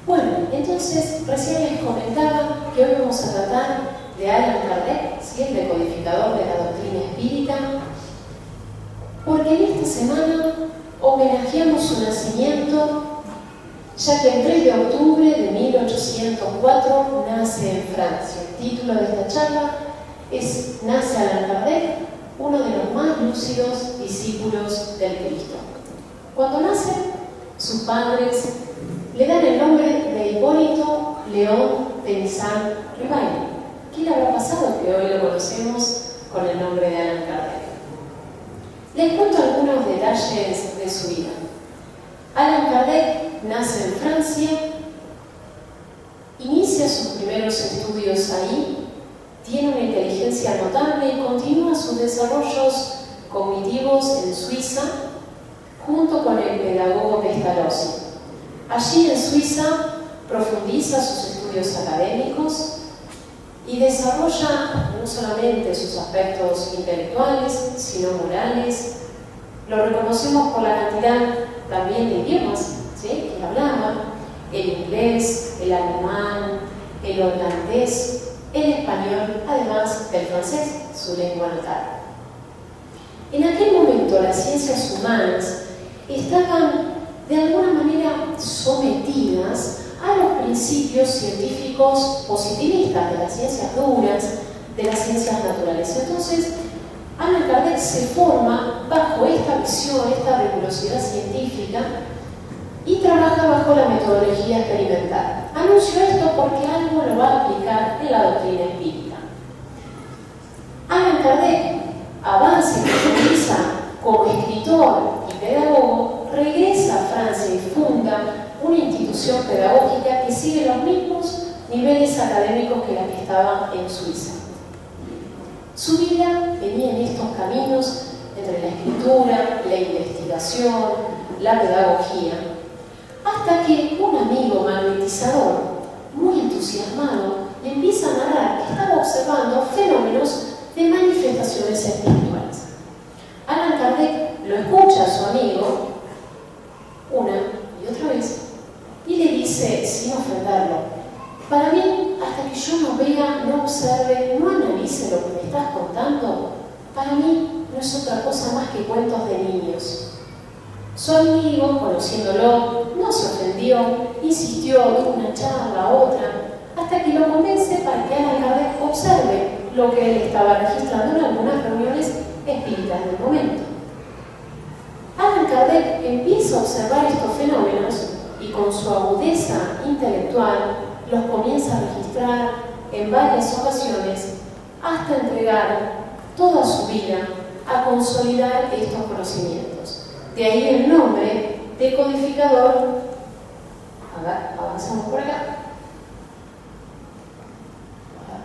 Bueno, entonces recién les comentaba que hoy vamos a tratar de Allan Kardec, ¿sí? El decodificador de la doctrina espírita, porque en esta semana homenajeamos su nacimiento, ya que el 3 de octubre de 1804 nace en Francia. El título de esta charla es Nace Allan Kardec, uno de los más lúcidos discípulos del Cristo. Cuando nace, sus padres le dan el nombre de Hipólito León de Nizar-Ribail. ¿Qué le habrá pasado que hoy lo conocemos con el nombre de Allan Kardec? Les cuento algunos detalles de su vida. Allan Kardec nace en Francia, inicia sus primeros estudios ahí, tiene una inteligencia notable y continúa sus desarrollos cognitivos en Suiza junto con el pedagogo Pestalozzi. Allí en Suiza profundiza sus estudios académicos y desarrolla no solamente sus aspectos intelectuales, sino morales. Lo reconocemos por la cantidad también de idiomas, ¿sí?, que hablaba: el inglés, el alemán, el holandés, el español, además del francés, su lengua natal. En aquel momento las ciencias humanas estaban de alguna manera sometidas a los principios científicos positivistas de las ciencias duras, de las ciencias naturales. Entonces, Allan Kardec se forma bajo esta visión, esta rigurosidad científica, y trabaja bajo la metodología experimental. Anuncio esto porque algo lo va a aplicar en la doctrina espírita. Allan Kardec avanza y profundiza como escritor y pedagogo, regresa a Francia y funda una institución pedagógica que sigue los mismos niveles académicos que la que estaba en Suiza. Su vida venía en estos caminos entre la escritura, la investigación, la pedagogía, hasta que un amigo magnetizador, muy entusiasmado, le empieza a narrar que estaba observando fenómenos de manifestaciones espirituales. Allan Kardec lo escucha a su amigo una y otra vez y le dice, sin ofenderlo: para mí, hasta que yo no vea, no observe, no analice lo que me estás contando, para mí no es otra cosa más que cuentos de niños. Su amigo, conociéndolo, no se ofendió, insistió de una charla a otra, hasta que lo convence para que Allan Kardec observe lo que él estaba registrando en algunas reuniones espíritas del momento. Allan Kardec empieza a observar estos fenómenos y con su agudeza intelectual los comienza a registrar en varias ocasiones hasta entregar toda su vida a consolidar estos conocimientos. De ahí el nombre decodificador. A ver, avanzamos por acá.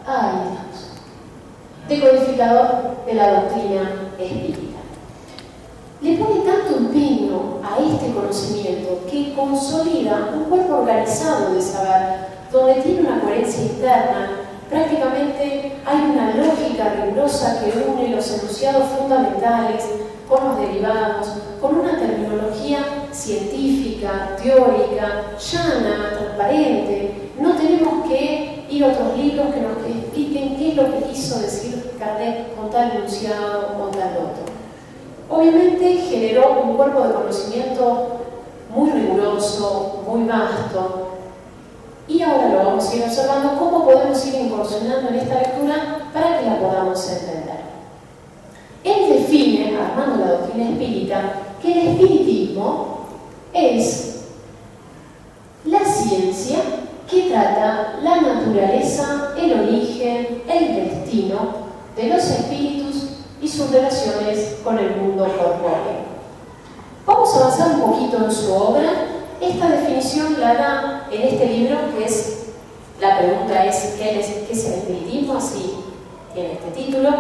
Ahí estamos. Decodificador de la doctrina espírita. Le pone tanto empeño a este conocimiento que consolida un cuerpo organizado de saber, donde tiene una coherencia interna. Prácticamente hay una lógica rigurosa que une los enunciados fundamentales con los derivados, con una terminología científica, teórica, llana, transparente. No tenemos que ir a otros libros que nos expliquen qué es lo que quiso decir Kardec con tal enunciado o con tal otro. Obviamente generó un cuerpo de conocimiento muy riguroso, muy vasto, y ahora lo vamos a ir observando cómo podemos ir incursionando en esta lectura para que la podamos entender. Él define, armando la doctrina espírita, que el espiritismo es la ciencia que trata la naturaleza, el origen, el destino de los espíritus y sus relaciones con el mundo corpóreo. Vamos a avanzar un poquito en su obra. Esta definición la da en este libro, que es, la pregunta es, ¿qué es el espiritismo? Así tiene este título.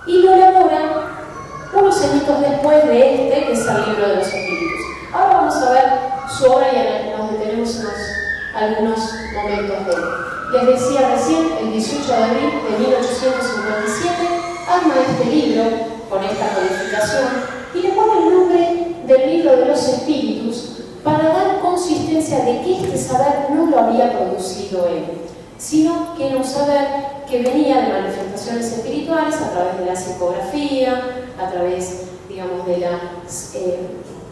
Y lo elabora unos añitos después de este, que es el libro de los espíritus. Ahora vamos a ver su obra y nos detenemos en algunos momentos de él. Les decía recién, el 18 de abril de 1857, arma este libro con esta codificación y le pone el nombre del libro de los espíritus para dar consistencia evidencia de que este saber no lo había producido él, sino que era un saber que venía de manifestaciones espirituales a través de la psicografía, a través, digamos, de la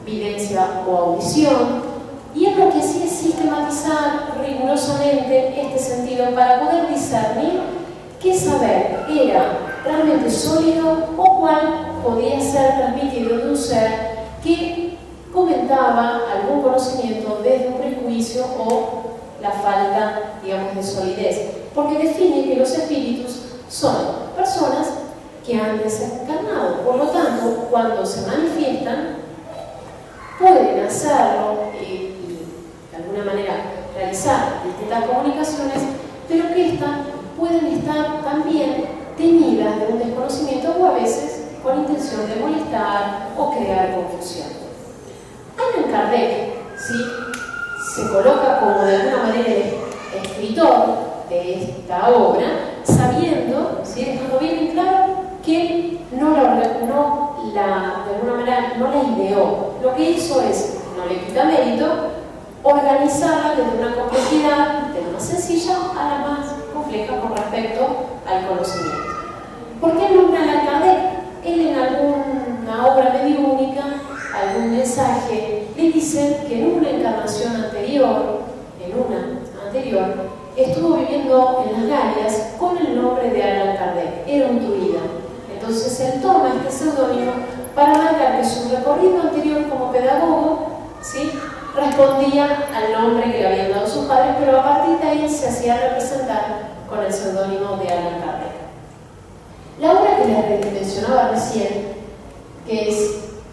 videncia o audición, y él lo que hacía es sistematizar rigurosamente este sentido para poder discernir qué saber era realmente sólido o cuál podía ser transmitido de un ser que comentaba algún conocimiento desde un prejuicio o la falta, digamos, de solidez, porque define que los espíritus son personas que han desencarnado. Por lo tanto, cuando se manifiestan, pueden hacerlo y de alguna manera realizar distintas comunicaciones, pero que estas pueden estar también tenidas de un desconocimiento o a veces con intención de molestar o crear confusión. Allan Kardec, ¿sí?, se coloca como de alguna manera el escritor de esta obra, sabiendo, ¿sí?, dejando bien en claro que él de alguna manera no la ideó. Lo que hizo es, no le quita mérito, organizarla desde una complejidad, de la más sencilla a la más compleja con respecto al conocimiento. ¿Por qué nombra a Allan Kardec? Él en alguna obra mediúnica, algún mensaje, le dicen que en una encarnación anterior, estuvo viviendo en las Galias con el nombre de Allan Kardec, era un druida. Entonces él toma este seudónimo para marcar que su recorrido anterior como pedagogo, ¿sí?, respondía al nombre que le habían dado sus padres, pero a partir de ahí se hacía representar con el seudónimo de Allan Kardec. La obra que les mencionaba recién, que es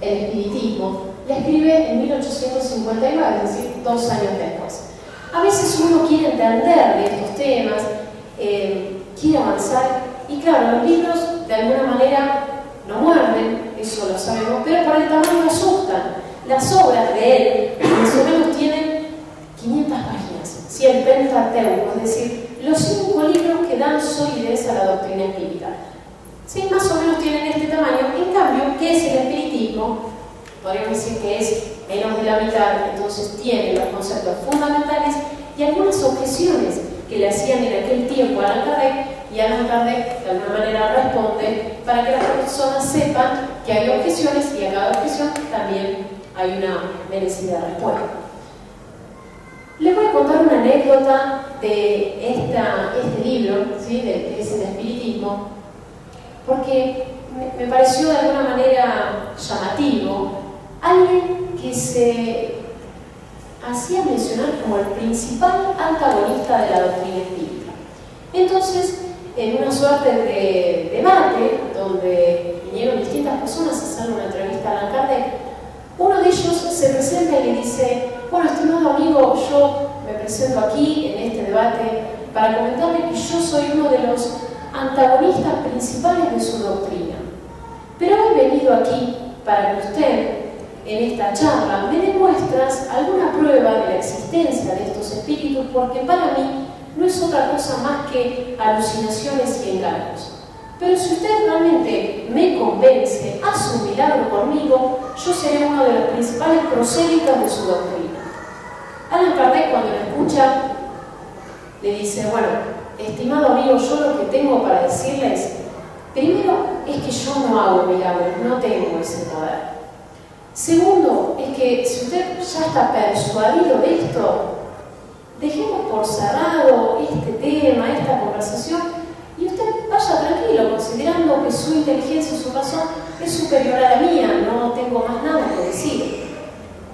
El Espiritismo, la escribe en 1859, es decir, 2 años después. A veces uno quiere entender de estos temas, quiere avanzar, y claro, los libros de alguna manera no muerden, eso lo sabemos, pero por el tamaño asustan. Las obras de él más o menos tienen 500 páginas, ¿sí?, el Pentateuco, es decir, los 5 libros que dan solidez a la doctrina espírita. Sí, más o menos tienen este tamaño. En cambio, ¿qué es el espiritismo? Podríamos decir que es menos de la mitad, entonces tiene los conceptos fundamentales y algunas objeciones que le hacían en aquel tiempo a Allan Kardec, y Allan Kardec de alguna manera responde para que las personas sepan que hay objeciones y a cada objeción también hay una merecida respuesta. Les voy a contar una anécdota de este libro, ¿sí?, que es el espiritismo, porque me pareció de alguna manera llamativo. Alguien que se hacía mencionar como el principal antagonista de la doctrina espírita. Entonces, en una suerte de debate, donde vinieron distintas personas a hacer una entrevista a Allan Kardec, uno de ellos se presenta y le dice: bueno, estimado amigo, yo me presento aquí en este debate para comentarle que yo soy uno de los antagonistas principales de su doctrina. Pero he venido aquí para que usted, en esta charla, me demuestras alguna prueba de la existencia de estos espíritus, porque para mí no es otra cosa más que alucinaciones y engaños. Pero si usted realmente me convence, hace un milagro conmigo, yo seré uno de los principales prosélitos de su doctrina. Allan Kardec, cuando lo escucha, le dice: bueno, estimado amigo, yo lo que tengo para decirles, primero, es que yo no hago milagros, no tengo ese poder. Segundo, es que si usted ya está persuadido de esto, dejemos por cerrado este tema, esta conversación, y usted vaya tranquilo, considerando que su inteligencia y su razón es superior a la mía, no tengo más nada que decir.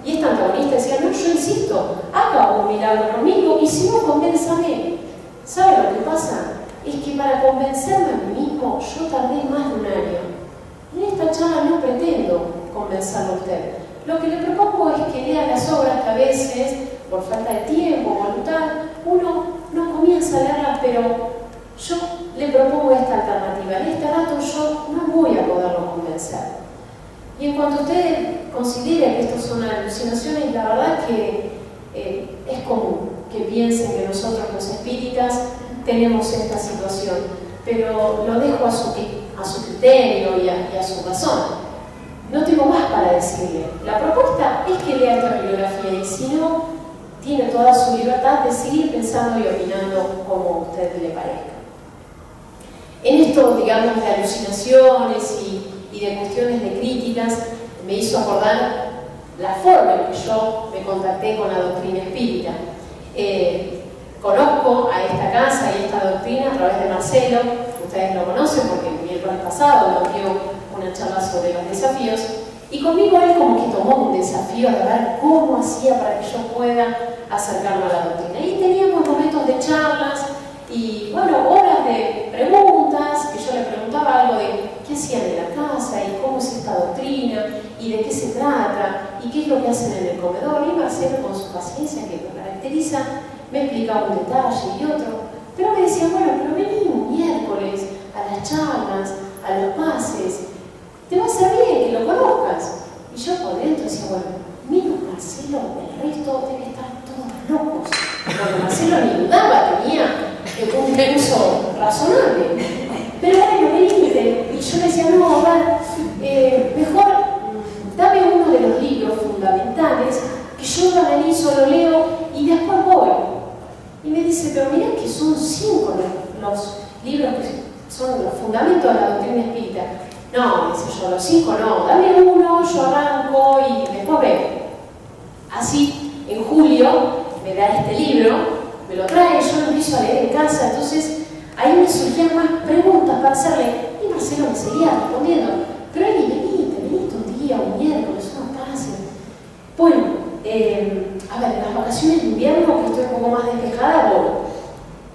Y este antagonista decía: no, yo insisto, haga un milagro conmigo, y si no, convénzame. ¿Sabe lo que pasa? Es que para convencerme a mí mismo, yo tardé más de 1 año. En esta charla no pretendo convencerlo a usted. Lo que le propongo es que lea las obras que a veces, por falta de tiempo o voluntad, uno no comienza a leerlas, pero yo le propongo esta alternativa. En este rato yo no voy a poderlo convencer. Y en cuanto usted considere que esto son alucinaciones, la verdad que es común que piensen que nosotros los espíritas tenemos esta situación, pero lo dejo a su criterio y a su razón. No tengo más para decirle. La propuesta es que lea esta bibliografía, y si no tiene toda su libertad de seguir pensando y opinando como a usted le parezca. En esto, digamos, de alucinaciones y de cuestiones de críticas, me hizo acordar la forma en que yo me contacté con la doctrina espírita. Conozco a esta casa y esta doctrina a través de Marcelo, ustedes lo conocen porque el miércoles pasado nos dio una charla sobre los desafíos, y conmigo él como que tomó un desafío de ver cómo hacía para que yo pueda acercarme a la doctrina. Y teníamos momentos de charlas y, bueno, horas de preguntas, que yo le preguntaba algo de qué hacían en la casa y cómo es esta doctrina y de qué se trata y qué es lo que hacen en el comedor. Y Marcelo, con su paciencia que lo caracteriza, me explicaba un detalle y otro, pero me decía, bueno, pero vení un miércoles a las charlas, a los pases, te va a hacer bien que lo conozcas. Y yo por dentro decía, bueno, menos Marcelo, el resto debe estar todos locos, porque Marcelo ni dudaba, tenía un discurso razonable. Pero bueno, veniste, y yo le decía, no, a ver, mejor dame uno de los libros fundamentales, que yo lo analizo, lo leo y después voy. Y me dice, pero mirá que son 5 los libros que son los fundamentos de la doctrina espírita. No, me dice yo, los 5 no, dame uno, yo arranco y después veo. Así, en julio, me da este libro, me lo trae, yo lo empiezo a leer en casa, entonces ahí me surgían más preguntas para hacerle, y Marcelo me seguía respondiendo, pero Eli, venite un día, un miércoles, no pase. Bueno, a ver, en las vacaciones de invierno, que estoy un poco más despejada, voy.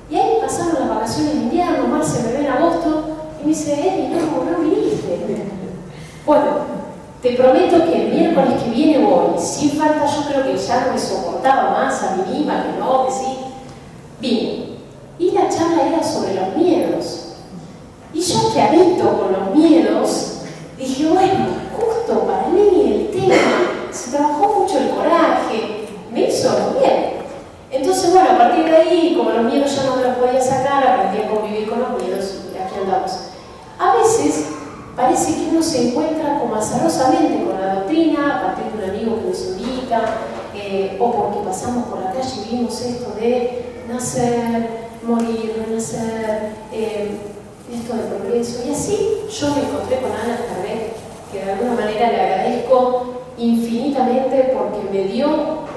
Y ahí pasaron las vacaciones de invierno, Marce me ve en agosto, y me dice, Eli, no viniste. Bueno, te prometo que el miércoles que viene voy, sin falta. Yo creo que ya no me soportaba más a mí misma, que no, que sí. Vine. Y la charla era sobre los miedos. Y yo que habito con los miedos, dije, bueno, justo para mí el tema, se trabajó mucho el coraje, me hizo bien. Entonces, bueno, a partir de ahí, como los miedos ya no me los podía sacar, aprendí a convivir con los miedos y aquí andamos. A veces parece que uno se encuentra como azarosamente con la doctrina, a partir de un amigo que nos invita, o porque pasamos por la calle y vimos esto de nacer, morir, renacer, esto de progreso. Y así yo me encontré con Allan Kardec, que de alguna manera le agradezco infinitamente porque me dio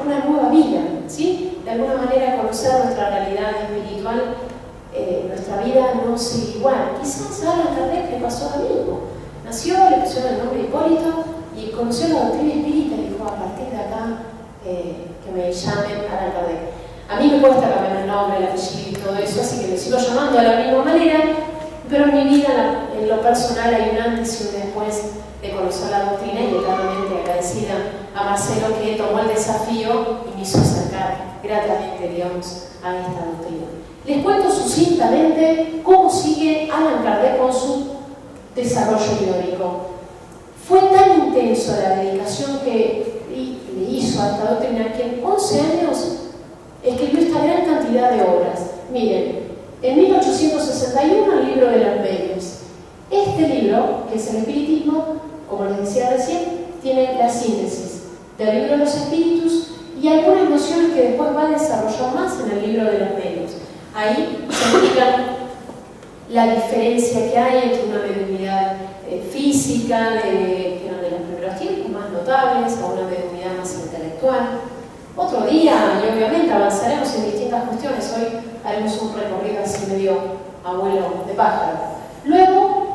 una nueva vida, ¿sí? De alguna manera conocer nuestra realidad espiritual, nuestra vida no sigue igual. Quizás a Allan Kardec le pasó lo mismo. Nació, le pusieron el nombre de Hipólito y conoció la doctrina espírita y dijo, a partir de acá, que me llamen Allan Kardec. A mí me cuesta cambiar el nombre, el apellido y todo eso, así que me sigo llamando de la misma manera, pero en mi vida, en lo personal, hay un antes y un después de conocer la doctrina y eternamente agradecida a Marcelo que tomó el desafío y me hizo acercar gratamente, digamos, a esta doctrina. Les cuento sucintamente cómo sigue Allan Kardec con su desarrollo teórico. Fue tan intenso la dedicación que le hizo a esta doctrina que en 11 años escribió esta gran cantidad de obras. Miren, en 1861 el libro de los medios. Este libro, que es el Espiritismo, como les decía recién, tiene la síntesis del libro de los espíritus y algunas nociones que después va a desarrollar más en el libro de los medios. Ahí se explica la diferencia que hay entre una mediunidad física, que era de los primeros tiempos, más notables, a una mediunidad más intelectual. Otro día, y obviamente avanzaremos en distintas cuestiones, hoy haremos un recorrido así medio abuelo de pájaro. Luego,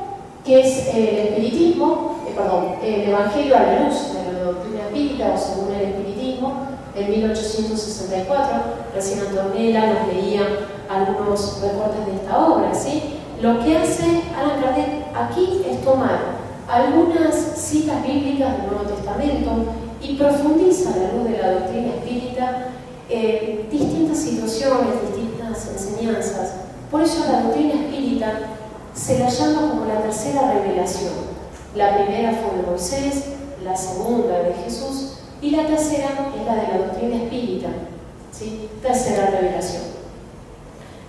que es el espiritismo, el Evangelio a la luz de la doctrina espírita o según el espiritismo, en 1864, recién Antonella nos leía algunos recortes de esta obra, ¿sí? Lo que hace Allan Kardec aquí es tomar algunas citas bíblicas del Nuevo Testamento y profundiza a la luz de la doctrina espírita distintas situaciones, distintas enseñanzas. Por eso la doctrina espírita se la llama como la tercera revelación. La primera fue de Moisés, la segunda de Jesús y la tercera es la de la doctrina espírita, ¿sí? Tercera revelación.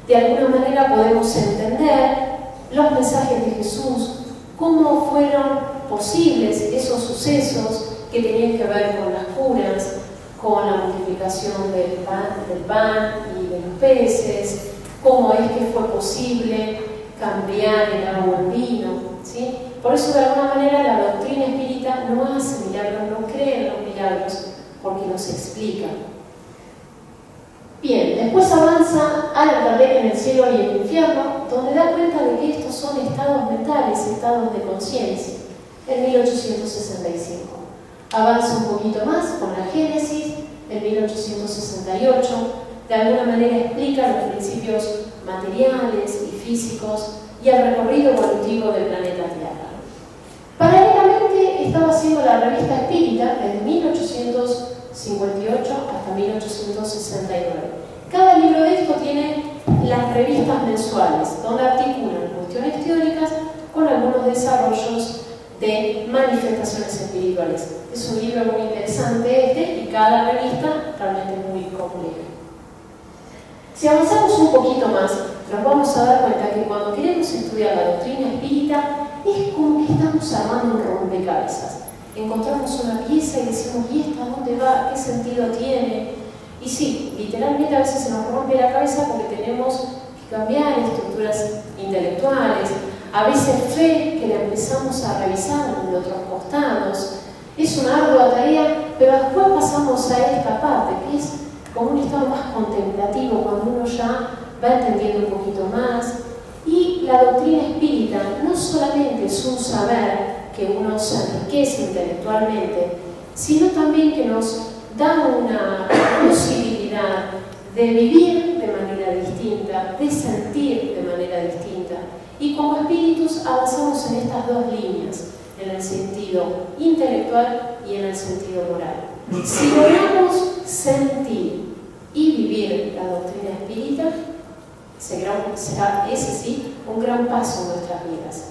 De alguna manera podemos entender los mensajes de Jesús, cómo fueron posibles esos sucesos que tenían que ver con las curas, con la multiplicación del pan y de los peces, cómo es que fue posible cambiar el agua en vino, ¿sí? Por eso, de alguna manera, la doctrina espírita no hace milagros, no cree en los milagros, porque los explica. Bien, después avanza Allan Kardec en el cielo y el infierno, donde da cuenta de que estos son estados mentales, estados de conciencia, en 1865. Avanza un poquito más con la Génesis, en 1868, de alguna manera explica los principios materiales y físicos y el recorrido evolutivo del planeta Tierra. Paralelamente estaba haciendo la revista Espírita desde 1858 hasta 1869. Cada libro de esto tiene las revistas mensuales, donde articulan cuestiones teóricas con algunos desarrollos de manifestaciones espirituales. Es un libro muy interesante y cada revista realmente es muy compleja. Si avanzamos un poquito más, nos vamos a dar cuenta que cuando queremos estudiar la doctrina espírita, es como que estamos armando un rompecabezas. Encontramos una pieza y decimos, ¿y esta dónde va? ¿Qué sentido tiene? Y sí, literalmente a veces se nos rompe la cabeza porque tenemos que cambiar estructuras intelectuales, a veces fe que la empezamos a revisar de otros costados. Es una ardua tarea, pero después pasamos a esta parte, que es como un estado más contemplativo, cuando uno ya va entendiendo un poquito más. Y la doctrina espírita no solamente es un saber que uno se enriquece intelectualmente, sino también que nos da una posibilidad de vivir de manera distinta, de sentir de manera distinta. Y como espíritus avanzamos en estas dos líneas, en el sentido intelectual y en el sentido moral. Si logramos sentir y vivir la doctrina espírita, será ese sí un gran paso en nuestras vidas.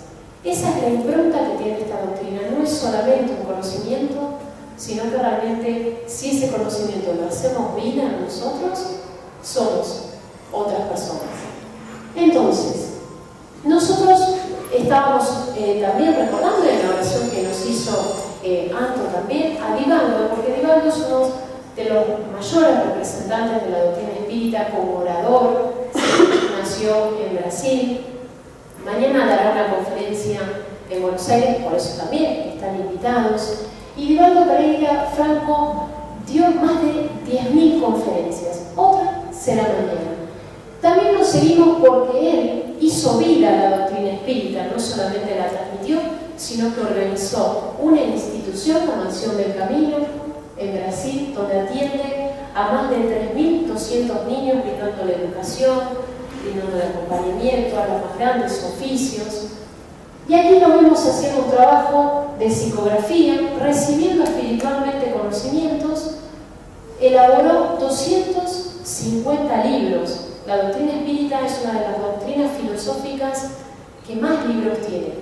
Esa es la impronta que tiene esta doctrina. No es solamente un conocimiento, sino que realmente, si ese conocimiento lo hacemos vida en nosotros, somos otras personas. Entonces, nosotros estábamos también recordando en la oración que nos hizo Anto también a Divaldo, porque Divaldo es uno de los mayores representantes de la doctrina espírita como orador. Nació en Brasil. Mañana dará una conferencia en Buenos Aires, por eso también están invitados. Y Divaldo Pereira Franco dio más de 10.000 conferencias. Otra será mañana. También nos seguimos porque él hizo vida la doctrina espírita, no solamente la transmitió, sino que organizó una institución, la Mansión del Camino, en Brasil, donde atiende a más de 3.200 niños, brindando la educación, brindando el acompañamiento a los más grandes oficios. Y aquí lo vemos haciendo un trabajo de psicografía, recibiendo espiritualmente conocimientos. Elaboró 250 libros. La doctrina espírita es una de las doctrinas filosóficas que más libros tiene.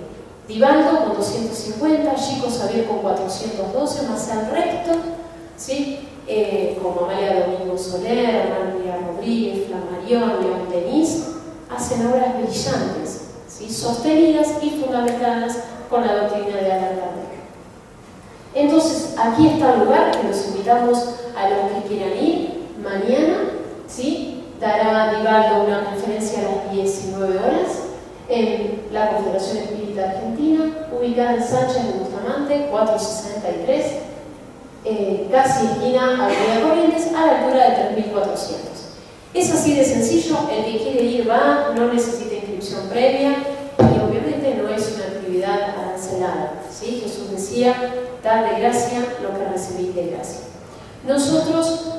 Divaldo con 250, Chico Xavier con 412, más el resto, ¿sí? Como Amalia Domingo Soler, María Rodríguez, Flammarion, León Denis, hacen obras brillantes, ¿sí? Sostenidas y fundamentadas con la doctrina de Allan Kardec. Entonces, aquí está el lugar que los invitamos a los que quieran ir. Mañana, ¿sí? Dará Divaldo una conferencia a las 19 horas en la Confederación Espírita Argentina, ubicada en Sánchez de Bustamante, 463, casi esquina Avenida Corrientes, a la altura de 3400. Es así de sencillo, el que quiere ir va, no necesita inscripción previa y obviamente no es una actividad arancelada, ¿sí? Jesús decía, dad de gracia lo que recibís de gracia. Nosotros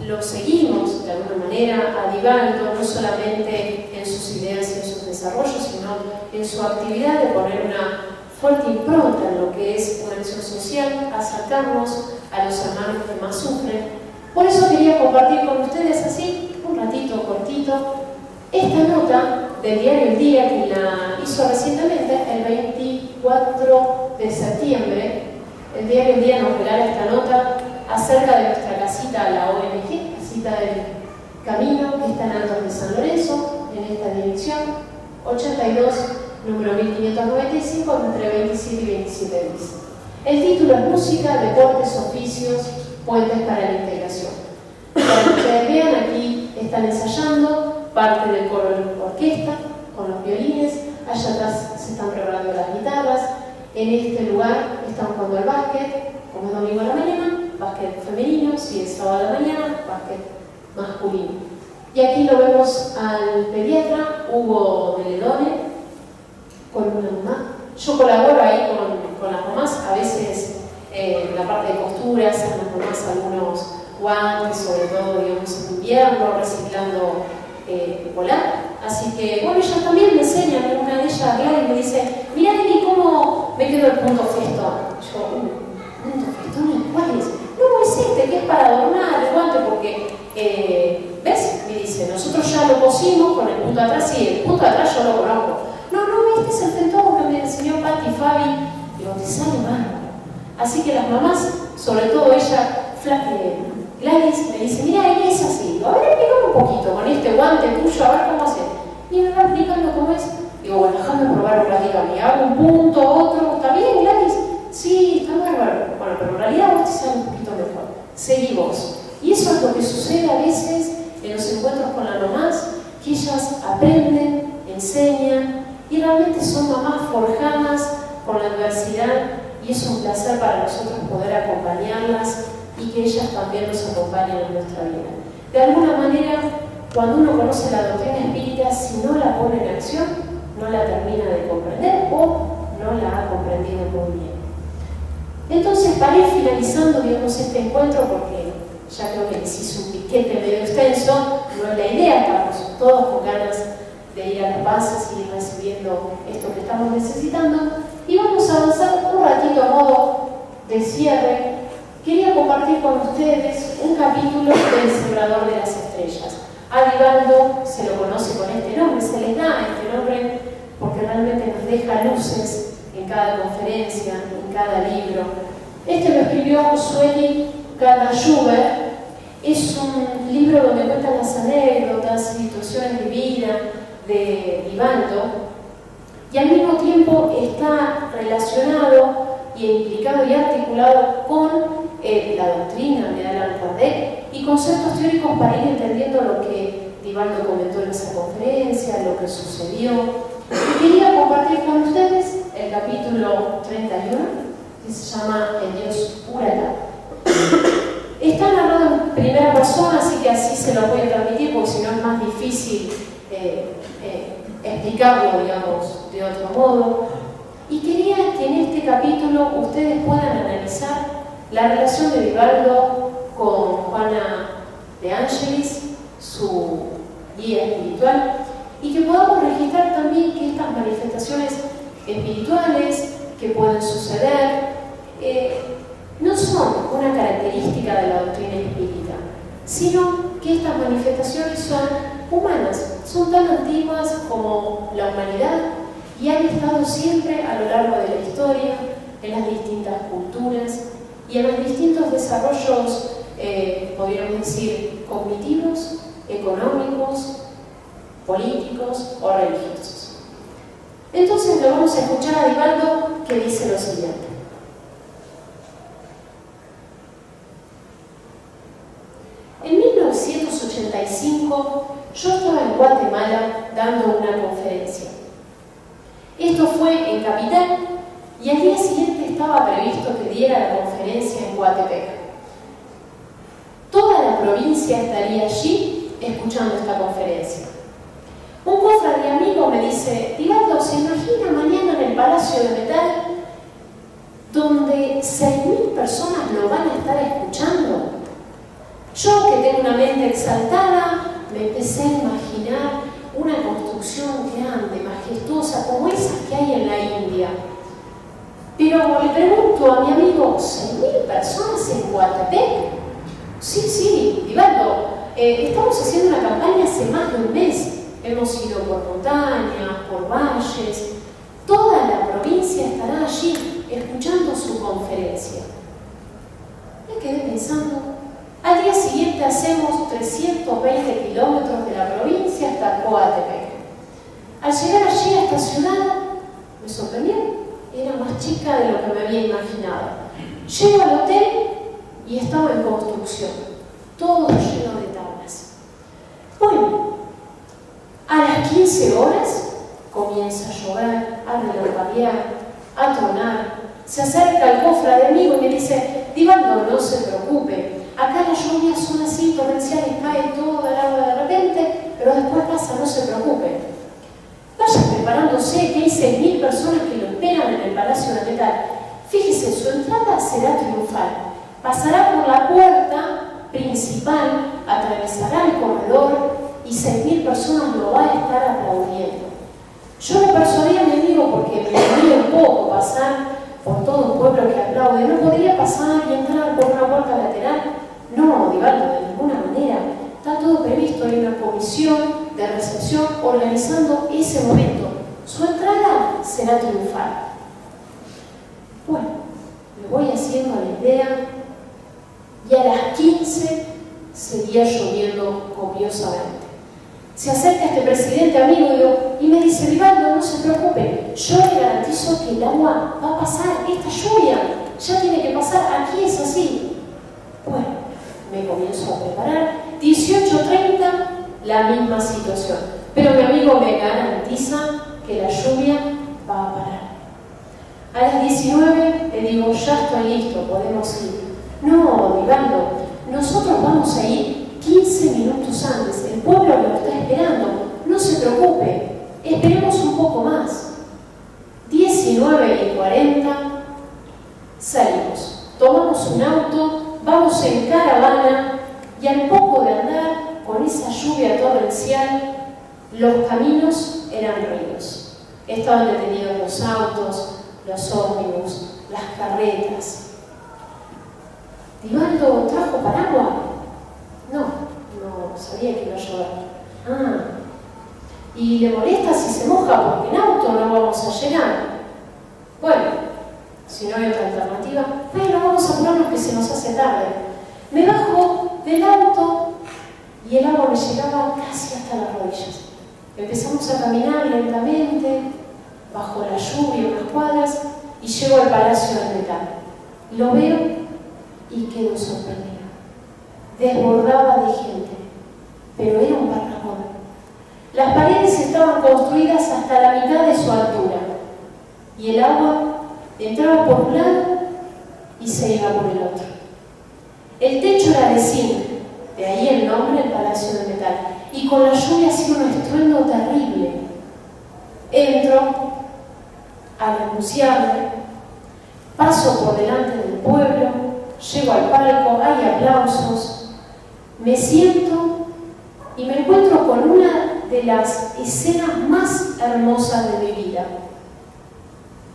lo seguimos de alguna manera a Divaldo, no solamente en sus ideas y en sus desarrollos, sino en su actividad de poner una fuerte impronta en lo que es una acción social, acercarnos a los hermanos que más sufren. Por eso quería compartir con ustedes así, un ratito cortito, esta nota del diario El Día, que la hizo recientemente, el 24 de septiembre. El diario El Día nos regala esta nota acerca de nuestra casita, la ONG, Casita del Camino, que está en Altos de San Lorenzo, en esta dirección, 82, número 1595, entre 27 y 27 bis. El título es Música, Deportes, Oficios puentes para la integración. Para que ustedes vean, aquí están ensayando parte del coro de la orquesta con los violines, allá atrás se están preparando las guitarras, en este lugar están jugando al básquet, como es domingo a la mañana, básquet femenino, si es sábado a la mañana, básquet masculino. Y aquí lo vemos al pediatra Hugo de Ledone con una mamá. Yo colaboro ahí con las mamás, a veces en la parte de costuras, hacen las mamás algunos guantes, sobre todo digamos en invierno, reciclando polar. Así que, bueno, ellas también me enseñan, una de ellas, Gladys, me dice, mirá Lili, cómo me quedó el punto festón. Yo, ¿punto festón? ¿Cuál es? No, es este, que es para adornar el guante, porque, ¿ves? Me dice, nosotros ya lo cosimos con el punto atrás, sí, el punto atrás yo lo conozco. No, este es el festón que me enseñó Patti y Fabi. Digo, te sale bárbaro. Así que las mamás, sobre todo ella, Gladys, me dice, mira, él es así. Digo, a ver, explícame un poquito con este guante tuyo, a ver cómo hace. Y me va explicando cómo es. Digo, bueno, déjame probar un ratito a mí. Hago un punto, otro. ¿Está bien, Gladys? Sí, está bárbaro. Bueno, pero en realidad vos te sale un poquito mejor. Seguí vos. Y eso es lo que sucede a veces en los encuentros con las mamás, que ellas aprenden, enseñan, y realmente son mamás forjadas por la adversidad, y es un placer para nosotros poder acompañarlas y que ellas también nos acompañen en nuestra vida. De alguna manera, cuando uno conoce la doctrina espírita, si no la pone en acción, no la termina de comprender o no la ha comprendido muy bien. Entonces, para ir finalizando, digamos, este encuentro, porque ya creo que les hice un piquete medio extenso, no es la idea, estamos todos con ganas de ir a las bases y ir recibiendo esto que estamos necesitando, y vamos a avanzar un ratito a modo de cierre. Quería compartir con ustedes un capítulo del Sembrador de las Estrellas. A Divaldo se lo conoce con este nombre, se les da este nombre porque realmente nos deja luces en cada conferencia, en cada libro. Este lo escribió Sueli Gadajuber. Es un libro donde cuentan las anécdotas y situaciones de vida de Divaldo, y al mismo tiempo está relacionado y implicado y articulado con la doctrina de Allan Kardec y conceptos teóricos para ir entendiendo lo que Divaldo comentó en esa conferencia, lo que sucedió. Y quería compartir con ustedes el capítulo 31, que se llama El Dios Urala. Está narrado en primera persona, así que así se lo voy a transmitir, porque si no es más difícil explicarlo, digamos, de otro modo. Y quería que en este capítulo ustedes puedan analizar la relación de Divaldo con Juana de Ángelis, su guía espiritual, y que podamos registrar también que estas manifestaciones espirituales que pueden suceder no son una característica de la doctrina espírita, sino que estas manifestaciones son humanas, son tan antiguas como la humanidad y han estado siempre a lo largo de la historia, en las distintas culturas y en los distintos desarrollos, podríamos decir, cognitivos, económicos, políticos o religiosos. Entonces lo vamos a escuchar a Divaldo, que dice lo siguiente. En 1985 yo estaba en Guatemala dando una conferencia. Esto fue en Capital y al día siguiente estaba previsto que diera la conferencia en Coatepec. Toda la provincia estaría allí escuchando esta conferencia. Un cofrade amigo me dice, Divaldo, ¿se imagina mañana en el Palacio de Metal donde 6.000 personas lo van a estar escuchando? Yo, que tengo una mente exaltada, me empecé a imaginar una construcción grande, majestuosa, como esas que hay en la India. Pero le pregunto a mi amigo, ¿6.000 personas en Coatepec? Sí, Divaldo, estamos haciendo una campaña hace más de un mes. Hemos ido por montañas, por valles. Toda la provincia estará allí, escuchando su conferencia. Me quedé pensando. Al día siguiente hacemos 320 kilómetros de la provincia hasta Coatepec. Al llegar allí a esta ciudad, me sorprendió. Era más chica de lo que me había imaginado. Llego al hotel y estaba en construcción, todo lleno de tablas. Bueno, a las 15 horas comienza a llover, a relampaguear, a tronar. Se acerca el cofre amigo y me dice: Divaldo, no se preocupe, acá las lluvias son así torrenciales, cae todo el agua de repente, pero después pasa, no se preocupe. Vaya preparándose, que hay 6.000 personas que lo esperan en el Palacio de Metal. Fíjese, su entrada será triunfal. Pasará por la puerta principal, atravesará el corredor y 6.000 personas lo van a estar aplaudiendo. Yo me persuadí a mi amigo porque me dolía un poco pasar por todo un pueblo que aplaude. ¿No podría pasar y entrar por una puerta lateral? No, Divaldo, de ninguna manera. Está todo previsto, hay una comisión de recepción organizando ese momento. Su entrada será triunfal. Bueno, me voy haciendo la idea y a las 15 seguía lloviendo copiosamente. Se acerca este presidente amigo y me dice: Divaldo, no se preocupe, yo le garantizo que el agua va a pasar, esta lluvia ya tiene que pasar, aquí es así. Bueno, me comienzo a preparar. 18:30, la misma situación, pero mi amigo me garantiza que la lluvia va a parar. A las 19 le digo: ya estoy listo, podemos ir. No, Divaldo, nosotros vamos a ir 15 minutos antes, el pueblo lo está esperando, no se preocupe, esperemos un poco más. 19:40, salimos, tomamos un auto, vamos en caravana y al poco de andar, con esa lluvia torrencial, los caminos eran ríos. Estaban detenidos los autos, los ómnibus, las carretas. ¿Divaldo trajo paraguas? No sabía que iba a llover. ¿Y le molesta si se moja? Porque en auto no vamos a llegar. Bueno, si no hay otra alternativa, pero vamos a apurarnos que se nos hace tarde. Me bajo del auto y el agua me llegaba casi hasta las rodillas. Empezamos a caminar lentamente, bajo la lluvia, unas cuadras, y llego al Palacio de Metal. Lo veo y quedo sorprendida. Desbordaba de gente, pero era un barracón. Las paredes estaban construidas hasta la mitad de su altura y el agua entraba por un lado y se iba por el otro. El techo era de zinc, de ahí el nombre del Palacio de Metal, y con la lluvia hacía un estruendo terrible. Entro a renunciarme, paso por delante del pueblo, llego al palco, hay aplausos, me siento y me encuentro con una de las escenas más hermosas de mi vida.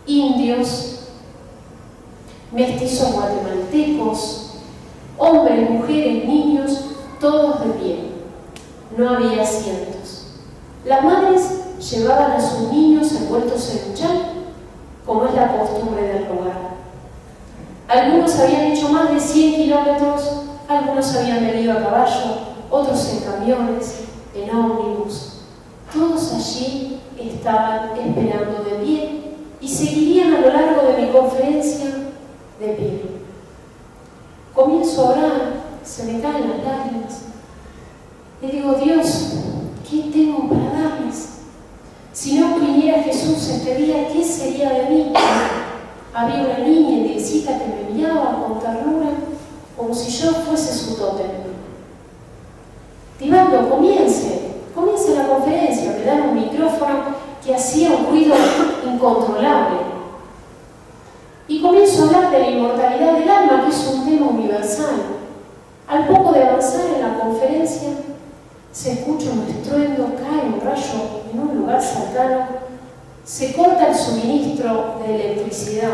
Indios, mestizos guatemaltecos, hombres, mujeres, niños, todos de pie. No había asientos. Las madres llevaban a sus niños envueltos en un chal, como es la costumbre del lugar. Algunos habían hecho más de 100 kilómetros, algunos habían venido a caballo, otros en camiones, en ómnibus. Todos allí estaban esperando de pie y seguirían a lo largo de mi conferencia de pie. Comienzo a orar, se me caen las lágrimas. Le digo: Dios, ¿qué tengo para darles? Si no viniera Jesús este día, ¿qué sería de mí? Había una niña indiecita que me miraba con ternura, como si yo fuese su tótem. Divaldo, comience la conferencia. Me dan un micrófono que hacía un ruido incontrolable. Y comienzo a hablar de la inmortalidad del alma, que es un tema universal. Al poco de avanzar en la conferencia, se escucha un estruendo, cae un rayo en un lugar cercano, se corta el suministro de electricidad.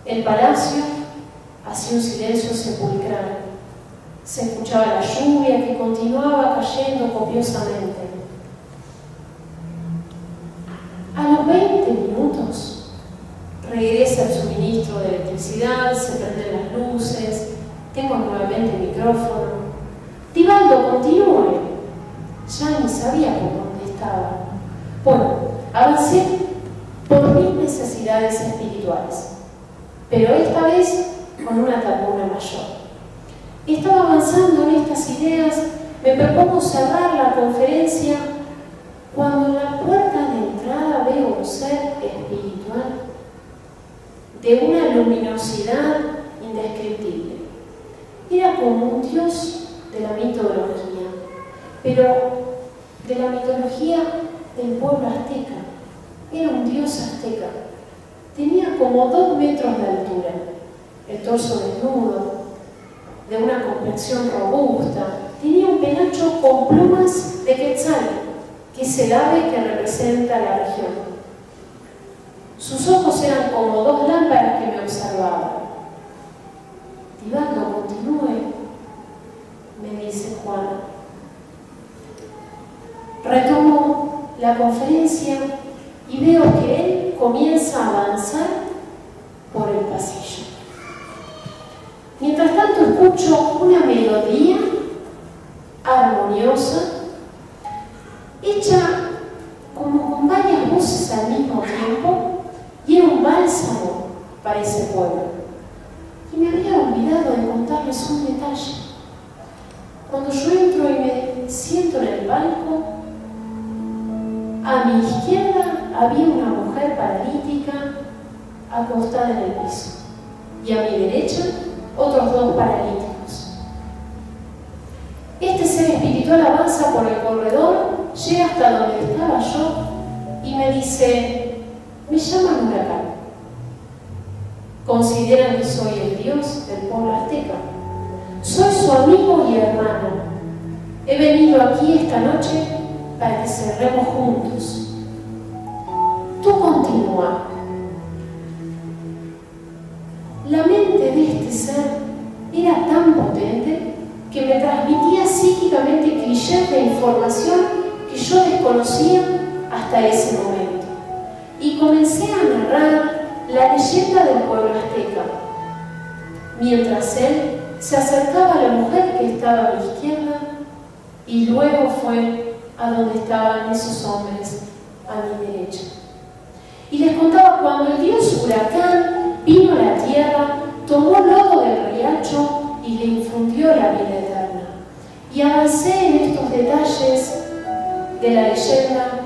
El palacio hacía un silencio sepulcral. Se escuchaba la lluvia que continuaba cayendo copiosamente. A los 20 minutos regresa el suministro de electricidad, se prenden las luces, tengo nuevamente el micrófono. Divaldo, continúe. Ya ni sabía por dónde estaba. Bueno, avancé por mis necesidades espirituales, pero esta vez con una ternura mayor. Estaba avanzando en estas ideas, me propongo cerrar la conferencia cuando en la puerta de entrada veo un ser espiritual de una luminosidad indescriptible. Era como un dios de la mitología, pero de la mitología del pueblo azteca. Era un dios azteca. Tenía como 2 metros de altura, el torso desnudo, de una complexión robusta. Tenía un penacho con plumas de quetzal, que es el ave que representa la región. Sus ojos eran como 2 lámparas que me observaban. Divaldo, continúe, me dice Juana. Retomo la conferencia y veo que él comienza a avanzar por el pasillo. Mientras tanto escucho una melodía armoniosa, hecha como con varias voces al mismo tiempo, y era un bálsamo para ese pueblo. Y me había olvidado de contarles un detalle. Cuando yo entro y me siento en el banco, a mi izquierda había una mujer paralítica acostada en el piso, y a mi derecha otros 2 paralíticos. Este ser espiritual avanza por el corredor, llega hasta donde estaba yo y me dice: me llaman Huracán. Consideran que soy el dios del pueblo azteca. Soy su amigo y hermano. He venido aquí esta noche para que cerremos juntos. Tú continúa. La mente de este ser era tan potente que me transmitía psíquicamente clichés de información que yo desconocía hasta ese momento. Y comencé a narrar la leyenda del pueblo azteca, mientras él se acercaba a la mujer que estaba a mi izquierda y luego fue a donde estaban esos hombres a mi derecha. Y les contaba cuando el dios Huracán vino a la tierra, tomó lodo del riacho y le infundió la vida eterna. Y avancé en estos detalles de la leyenda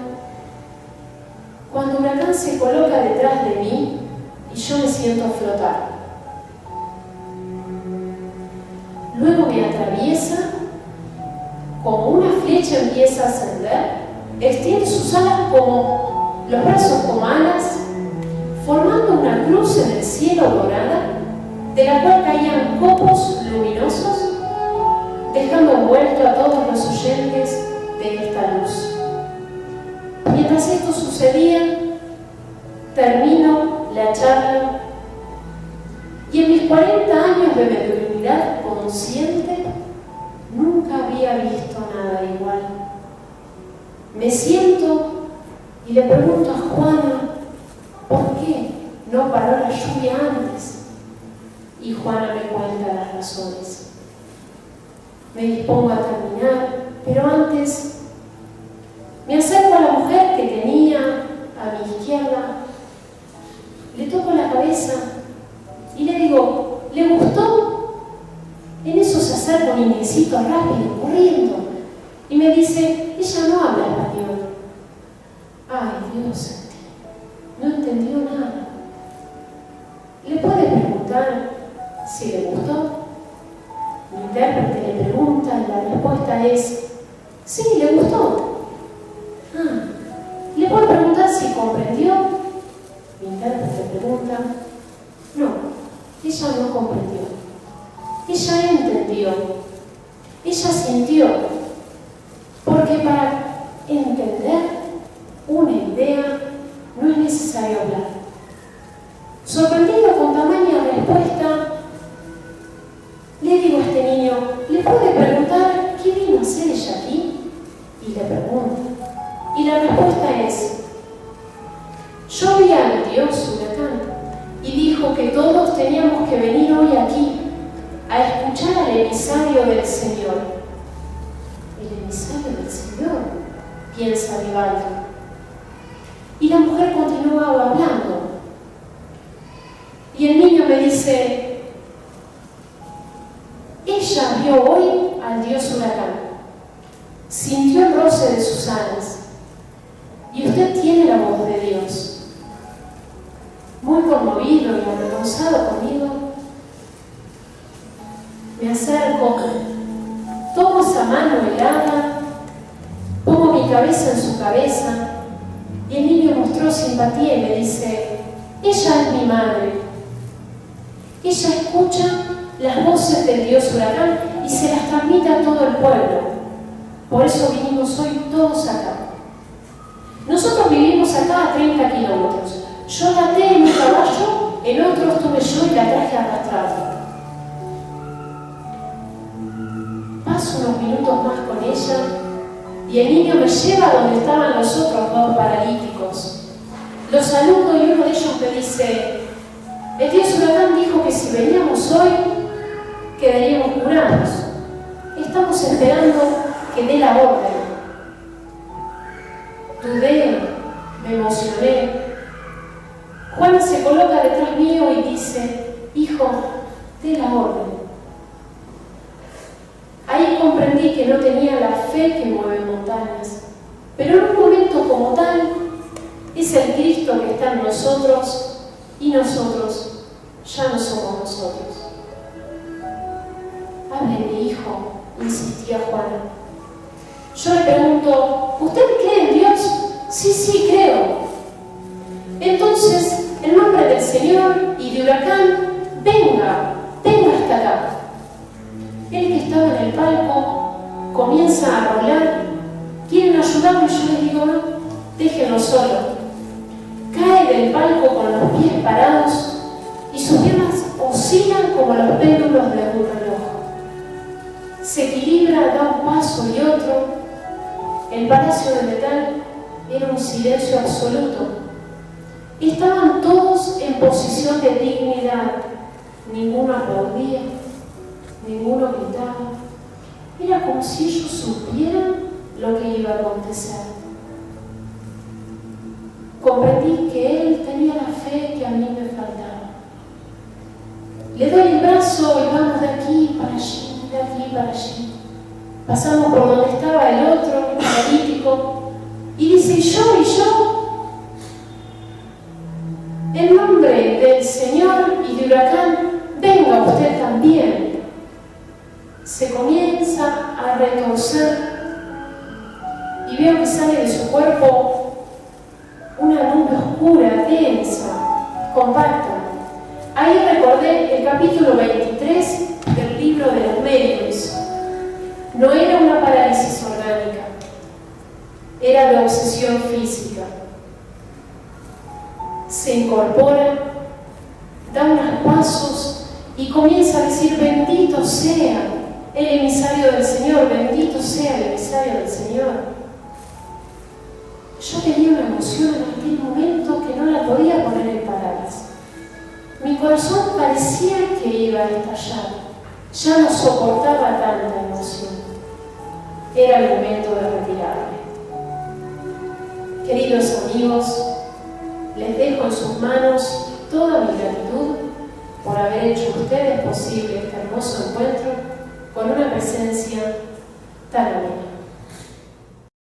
cuando Huracán se coloca detrás de mí y yo me siento flotar. Luego me atraviesa, como una flecha empieza a ascender, extiende sus alas como los brazos como alas, formando una cruz en el cielo dorada, de la cual caían copos luminosos, dejando envuelto a todos los oyentes de esta luz. Mientras esto sucedía, termino la charla y en mis 40 años de mediunidad consciente nunca había visto nada igual. Me siento y le pregunto a Juana, ¿por qué no paró la lluvia antes? Y Juana me cuenta las razones. Me dispongo a terminar, pero antes me acerco a la mujer que tenía a mi izquierda, le toco la cabeza y le digo, ¿le gustó? En eso se acerca un indiecito rápido, corriendo, y me dice, ella no habla español. Ay, Dios, no entendió nada. ¿Le puede preguntar si le gustó? Mi intérprete le pregunta y la respuesta es, sí, le gustó. ¿Le puedo preguntar si comprendió? Mi intérprete pregunta, no, ella no comprendió. Ella entendió, ella sintió, porque para entender una idea no es necesario hablar. Sorprendido con tamaña respuesta, le digo a este niño, ¿le puede preguntar qué vino a hacer ella aquí? Y le pregunto. Y la respuesta es, yo vi al dios Huracán y dijo que todos teníamos que venir hoy aquí a escuchar al emisario del Señor. El emisario del Señor, piensa Divaldo. Y la mujer continuaba hablando. Y el niño me dice, sintió el roce de sus alas. Y usted tiene la voz de Dios. Muy conmovido y avergonzado conmigo, me acerco, tomo esa mano helada, pongo mi cabeza en su cabeza, y el niño mostró simpatía y me dice: ella es mi madre. Ella escucha las voces del Dios Huracán y se las transmite a todo el pueblo. Por eso vinimos hoy todos acá. Nosotros vivimos acá a 30 kilómetros. Yo la até en un caballo, el otro estuve yo y la traje arrastrada. Paso unos minutos más con ella y el niño me lleva donde estaban los otros dos paralíticos. Los saludo y uno de ellos me dice: el Dios Huracán dijo que si veníamos hoy, quedaríamos curados. Estamos esperando que dé la orden. Dudé, me emocioné. Juan se coloca detrás mío y dice: hijo, dé la orden. Ahí comprendí que no tenía la fe que mueve montañas, pero en un momento como tal, es el Cristo que está en nosotros y nosotros ya no somos nosotros. Hábleme, hijo, insistía Juana. Yo le pregunto: ¿usted cree en Dios? Sí, creo. Entonces, en nombre del Señor y de Huracán, venga hasta acá. El que estaba en el palco comienza a rolar. ¿Quieren ayudarme? Yo les digo: no, déjenlo solo. Cae del palco con los pies parados y sus piernas oscilan como los péndulos de un reloj. Se equilibra, da un paso y otro. El palacio de metal era un silencio absoluto. Estaban todos en posición de dignidad. Ninguno aplaudía, ninguno gritaba. Era como si ellos supieran lo que iba a acontecer. Comprendí que él tenía la fe que a mí me faltaba. Le doy el brazo y vamos de aquí para allí, de aquí para allí. Pasamos por donde estaba el otro, el paralítico, y dice: ¿y yo? En nombre del Señor y de Huracán, venga usted también. Se comienza a retorcer y veo que sale de su cuerpo una nube oscura, densa, compacta. Ahí recordé el capítulo 23 del libro de los Medios. No era una parálisis orgánica, era de obsesión física. Se incorpora, da unos pasos y comienza a decir: bendito sea el emisario del Señor, bendito sea el emisario del Señor. Yo tenía una emoción en aquel momento que no la podía poner en palabras. Mi corazón parecía que iba a estallar. Ya no soportaba tanta emoción. Era el momento de retirarme. Queridos amigos, les dejo en sus manos toda mi gratitud por haber hecho ustedes posible este hermoso encuentro con una presencia tan amena.